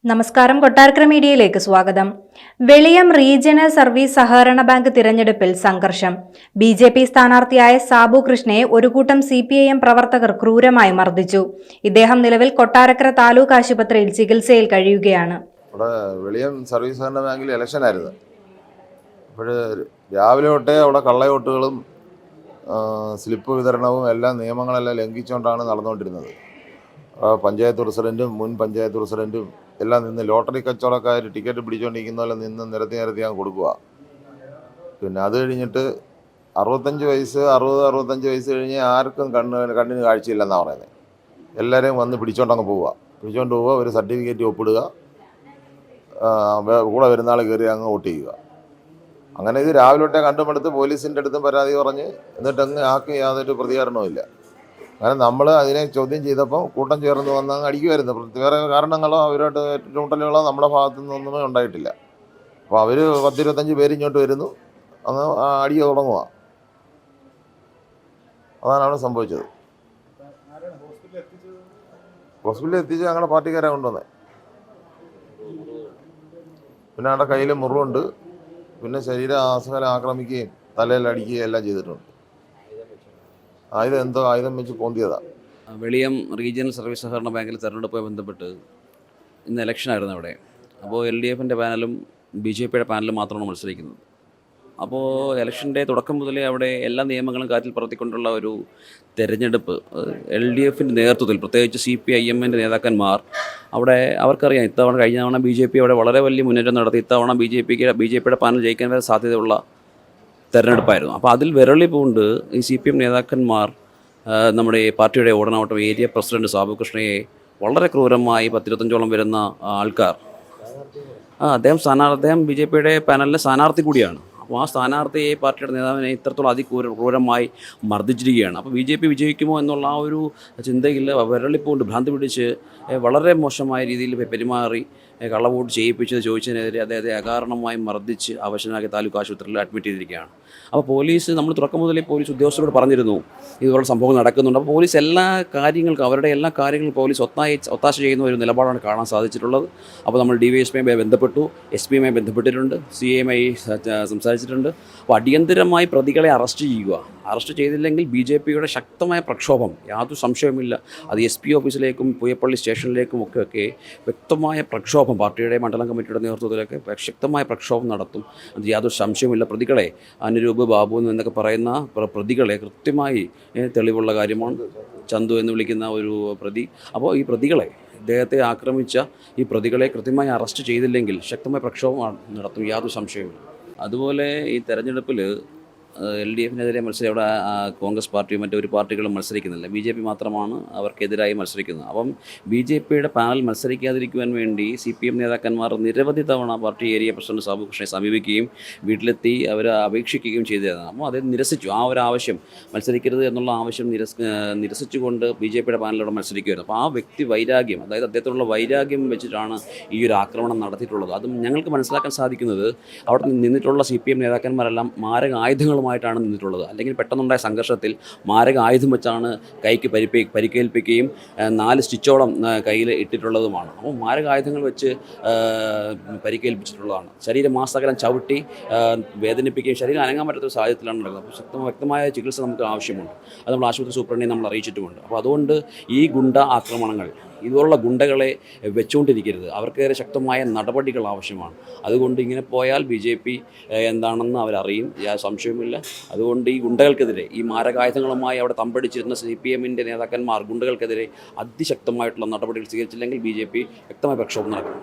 നമസ്കാരം. കൊട്ടാരക്കര മീഡിയയിലേക്ക് സ്വാഗതം. വെളിയം റീജിയണൽ സർവീസ് സഹകരണ ബാങ്ക് തിരഞ്ഞെടുപ്പിൽ സംഘർഷം. ബി.ജെ.പി. സ്ഥാനാർത്ഥിയായ സാബു കൃഷ്ണയെ ഒരു കൂട്ടം CPIM പ്രവർത്തകർ ക്രൂരമായി മർദ്ദിച്ചു. ഇദ്ദേഹം നിലവിൽ കൊട്ടാരക്കര താലൂക്ക് ആശുപത്രിയിൽ ചികിത്സയിൽ കഴിയുകയാണ്. വെളിയം സർവീസ് സഹകരണ ബാങ്കിൽ ഇലക്ഷൻ ആയിരുന്നു. അപ്പോൾ രാവിലെ തൊട്ടേ അവിടെ കള്ളവോട്ടുകളും സ്ലിപ്പ് വിതരണവും എല്ലാം നിയമങ്ങളെല്ലാം ലംഘിച്ചുകൊണ്ടാണ് നടന്നുകൊണ്ടിരുന്നത്. പഞ്ചായത്ത് പ്രസിഡൻറ്റും മുൻ പഞ്ചായത്ത് പ്രസിഡൻറ്റും എല്ലാം നിന്ന് ലോട്ടറി കച്ചവടക്കാർ ടിക്കറ്റ് പിടിച്ചുകൊണ്ടിരിക്കുന്ന പോലെ നിന്ന് നിരത്തി ഞാൻ കൊടുക്കുക. പിന്നെ അത് കഴിഞ്ഞിട്ട് 65 വയസ്സ് 60-65 വയസ്സ് കഴിഞ്ഞ് ആർക്കും കണ്ണിന് കാഴ്ചയില്ലെന്നാണ് പറയുന്നത്. എല്ലാവരെയും വന്ന് പിടിച്ചോണ്ടങ്ങ് പിടിച്ചോണ്ട് പോവുക, ഒരു സർട്ടിഫിക്കറ്റ് ഒപ്പിടുക, കൂടെ വരുന്ന ആൾ കയറി അങ്ങ് വോട്ട് ചെയ്യുക. അങ്ങനെ ഇത് രാവിലെ തൊട്ടേ കണ്ടുമെടുത്ത് പോലീസിൻ്റെ അടുത്തും പരാതി പറഞ്ഞ് എന്നിട്ടങ്ങ് ആക്കി യാതൊരു പ്രതികരണവും ഇല്ല. അങ്ങനെ നമ്മൾ അതിനെ ചോദ്യം ചെയ്തപ്പോൾ കൂട്ടം ചേർന്ന് വന്ന് അങ്ങ് അടിക്കുമായിരുന്നു. വേറെ കാരണങ്ങളോ അവരോട്ട് ഏറ്റുമുട്ടലുകളോ നമ്മുടെ ഭാഗത്തു നിന്നൊന്നും ഉണ്ടായിട്ടില്ല. അപ്പോൾ അവർ 10-25 പേര് ഇങ്ങോട്ട് വരുന്നു, അങ്ങ് അടിയ തുടങ്ങുക. അതാണ് അവിടെ സംഭവിച്ചത്. ഹോസ്പിറ്റലിൽ എത്തിച്ച് ഞങ്ങളുടെ പാർട്ടിക്കാരെ കൊണ്ടുവന്നത്. പിന്നെ അവിടെ കയ്യിൽ മുറിവുണ്ട്, പിന്നെ ശരീരം ആസകലം ആക്രമിക്കുകയും തലയിൽ അടിക്കുകയും എല്ലാം ചെയ്തിട്ടുണ്ട്. ആയുധം വെച്ച് പോന്തിയതാണ്. വെളിയം റീജിയണൽ സർവീസ് സഹകരണ ബാങ്കിൽ തെരഞ്ഞെടുപ്പുമായി ബന്ധപ്പെട്ട് ഇന്ന് ഇലക്ഷനായിരുന്നു അവിടെ. അപ്പോൾ LDFൻ്റെ പാനലും BJPയുടെ പാനലും മാത്രമാണ് മത്സരിക്കുന്നത്. അപ്പോൾ ഇലക്ഷൻ്റെ തുടക്കം മുതലേ അവിടെ എല്ലാ നിയമങ്ങളും കാറ്റിൽ പറത്തിക്കൊണ്ടുള്ള ഒരു തെരഞ്ഞെടുപ്പ് LDFൻ്റെ നേതൃത്വത്തിൽ, പ്രത്യേകിച്ച് CPIMൻ്റെ നേതാക്കന്മാർ അവിടെ അവർക്കറിയാം ഇത്തവണ കഴിഞ്ഞ തവണ BJP അവിടെ വളരെ വലിയ മുന്നേറ്റം നടത്തി. ഇത്തവണ BJPയുടെ പാനൽ ജയിക്കാൻ വരെ സാധ്യതയുള്ള തെരഞ്ഞെടുപ്പായിരുന്നു. അപ്പോൾ അതിൽ വിരളി പൂണ്ട് ഈ CPM നേതാക്കന്മാർ നമ്മുടെ പാർട്ടിയുടെ ഓടനാവട്ടം ഏരിയ പ്രസിഡന്റ് സാബു കൃഷ്ണയെ വളരെ ക്രൂരമായി 10-25ഓളം വരുന്ന ആൾക്കാർ, അദ്ദേഹം BJPയുടെ പാനലിലെ സ്ഥാനാർത്ഥി കൂടിയാണ്. അപ്പോൾ ആ സ്ഥാനാർത്ഥിയെ, പാർട്ടിയുടെ നേതാവിനെ ഇത്രത്തോളം ക്രൂരമായി മർദ്ദിച്ചിരിക്കുകയാണ്. അപ്പോൾ BJP വിജയിക്കുമോ എന്നുള്ള ആ ഒരു ചിന്തയിൽ വിരളിപ്പൂണ്ട് ഭ്രാന്തി പിടിച്ച് വളരെ മോശമായ രീതിയിൽ പെരുമാറി കള്ളവോട്ട് ചെയ്യിപ്പിച്ചത് ചോദിച്ചതിനെതിരെ അദ്ദേഹത്തെ അകാരണമായി മർദ്ദിച്ച് അവശനാക്കി താലൂക്ക് ആശുപത്രിയിൽ അഡ്മിറ്റ് ചെയ്തിരിക്കുകയാണ്. അപ്പോൾ പോലീസ്, നമ്മൾ തുടക്കം മുതലേ പോലീസ് ഉദ്യോഗസ്ഥരോട് പറഞ്ഞിരുന്നു ഇതുപോലെ സംഭവം നടക്കുന്നുണ്ട്. അപ്പോൾ പോലീസ് എല്ലാ കാര്യങ്ങൾക്കും, അവരുടെ എല്ലാ കാര്യങ്ങളും പോലീസ് ഒത്താശ ചെയ്യുന്ന ഒരു നിലപാടാണ് കാണാൻ സാധിച്ചിട്ടുള്ളത്. അപ്പോൾ നമ്മൾ DYSPയുമായി ബന്ധപ്പെട്ടു, SPയുമായി ബന്ധപ്പെട്ടിട്ടുണ്ട്, CAയുമായി സംസാരിച്ചിട്ടുണ്ട്. അപ്പോൾ അടിയന്തരമായി പ്രതികളെ അറസ്റ്റ് ചെയ്യുക. അറസ്റ്റ് ചെയ്തില്ലെങ്കിൽ BJPയുടെ ശക്തമായ പ്രക്ഷോഭം, യാതൊരു സംശയവുമില്ല, അത് SP ഓഫീസിലേക്കും പുയപ്പള്ളി സ്റ്റേഷനിലേക്കും ഒക്കെ വ്യക്തമായ പ്രക്ഷോഭം പാർട്ടിയുടെ മണ്ഡലം കമ്മിറ്റിയുടെ നേതൃത്വത്തിലൊക്കെ ശക്തമായ പ്രക്ഷോഭം നടത്തും. അത് യാതൊരു സംശയവുമില്ല. പ്രതികളെ, അനിരൂപ്, ബാബു എന്നൊക്കെ പറയുന്ന പ്രതികളെ കൃത്യമായി തെളിവുള്ള കാര്യമാണ്. ചന്തു എന്ന് വിളിക്കുന്ന ഒരു പ്രതി. അപ്പോൾ ഈ പ്രതികളെ, ഇദ്ദേഹത്തെ ആക്രമിച്ച ഈ പ്രതികളെ കൃത്യമായി അറസ്റ്റ് ചെയ്തില്ലെങ്കിൽ ശക്തമായ പ്രക്ഷോഭം നടത്തും, യാതൊരു സംശയവുമില്ല. അതുപോലെ ഈ തെരഞ്ഞെടുപ്പിൽ LDFനെതിരെ അവിടെ കോൺഗ്രസ് പാർട്ടിയും മറ്റൊരു പാർട്ടികളും മത്സരിക്കുന്നില്ല. BJP മാത്രമാണ് അവർക്കെതിരായി മത്സരിക്കുന്നത്. അപ്പം BJPയുടെ പാനൽ മത്സരിക്കാതിരിക്കുവാൻ വേണ്ടി CPM നേതാക്കന്മാർ നിരവധി തവണ പാർട്ടി ഏരിയ പ്രസിഡന്റ് സാബു കൃഷ്ണയെ സമീപിക്കുകയും വീട്ടിലെത്തി അവർ അപേക്ഷിക്കുകയും ചെയ്തതാണ്. അപ്പോൾ അത് നിരസിച്ചു. ആ ഒരു ആവശ്യം, മത്സരിക്കരുത് എന്നുള്ള ആവശ്യം നിരസിച്ചുകൊണ്ട് BJPയുടെ പാനലോടെ മത്സരിക്കുമായിരുന്നു. അപ്പോൾ ആ വ്യക്തി വൈരാഗ്യം, അതായത് അദ്ദേഹത്തിനുള്ള വൈരാഗ്യം വെച്ചിട്ടാണ് ഈ ഒരു ആക്രമണം നടത്തിയിട്ടുള്ളത്. അതും ഞങ്ങൾക്ക് മനസ്സിലാക്കാൻ സാധിക്കുന്നത് അവിടെ നിന്നിട്ടുള്ള CPM നേതാക്കന്മാരെല്ലാം മാരക ആയുധങ്ങളുമായിട്ടാണ് നിന്നിട്ടുള്ളത്. അല്ലെങ്കിൽ പെട്ടെന്നുണ്ടായ സംഘർഷത്തിൽ മാരക ആയുധം വെച്ചാണ് കൈക്ക് പരിക്കേൽപ്പിക്കുകയും 4 സ്റ്റിച്ചോളം കയ്യിൽ ഇട്ടിട്ടുള്ളതുമാണ്. അപ്പോൾ മാരക ആയുധങ്ങൾ വെച്ച് പരിക്കേൽപ്പിച്ചിട്ടുള്ളതാണ്. ശരീരം മാസകലം ചവിട്ടി വേദനിപ്പിക്കുകയും ശരീരം അനങ്ങാൻ പറ്റാത്തൊരു സാഹചര്യത്തിലാണ് നടക്കുന്നത്. അപ്പോൾ വ്യക്തമായ ചികിത്സ നമുക്ക് ആവശ്യമുണ്ട്. അത് നമ്മൾ ആശുപത്രി സൂപ്രണ്ടിനെ നമ്മൾ അറിയിച്ചിട്ടുമുണ്ട്. അപ്പോൾ അതുകൊണ്ട് ഈ ഗുണ്ട ആക്രമണങ്ങൾ, ഇതുപോലുള്ള ഗുണ്ടകളെ വെച്ചുകൊണ്ടിരിക്കരുത്. അവർക്കേറെ ശക്തമായ നടപടികൾ ആവശ്യമാണ്. അതുകൊണ്ട് ഇങ്ങനെ പോയാൽ BJP എന്താണെന്ന് അവരറിയും, സംശയവുമില്ല. അതുകൊണ്ട് ഈ ഗുണ്ടകൾക്കെതിരെ, ഈ മാരകായുധങ്ങളുമായി അവിടെ തമ്പടിച്ചിരുന്ന CPMൻ്റെ നേതാക്കന്മാർ ഗുണ്ടകൾക്കെതിരെ അതിശക്തമായിട്ടുള്ള നടപടികൾ സ്വീകരിച്ചില്ലെങ്കിൽ BJP വ്യക്തമായ പ്രക്ഷോഭം നടക്കും.